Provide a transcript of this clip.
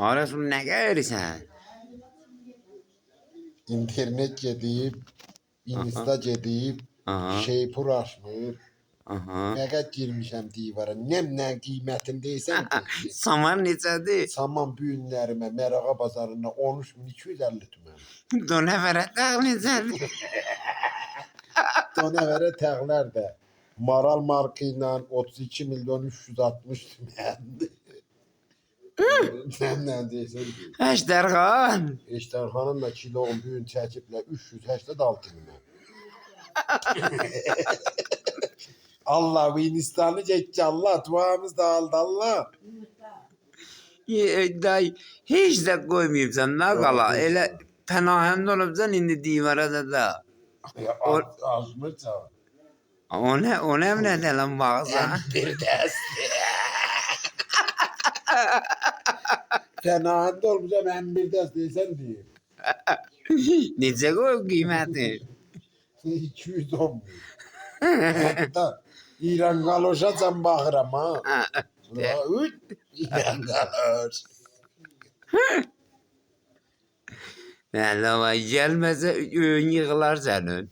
Arasın nə gəlirsən? İnternet gedib, insta gedib, Aha. şeypur açmır. Aha. Nə qədər girmişəm divara. Nə qiymətini deyirsən ki? Saman neçədir? Saman bu günlərimə, Mərağa bazarına 13.250 tümən. Dönəvərə dağ neçədir? Dönəvərə təğlər də Maral markı ilə 32.360 tümən. Nə deyirsən ki? Əşdərxan. Eştərxanın da kilon bu gün çəkiblə 386 tümən. Allah Hindistan geçti Allah duamız da aldı Allah. Day, heç də qoymayıbsan, nə qala? Yox, Elə pənahəndə olubsan indi divara da. Azmırsa. O nə də lan bağırsan? Bir dəst. Fənahəndə olmuşam ən bir dəst deysən deyir. Necə qoyub qiyməti? 210 min. Hətta İran qaloşa can baxıram ha. İran qaloş. Nələ var, gəlməsə öyün yığılar sənin.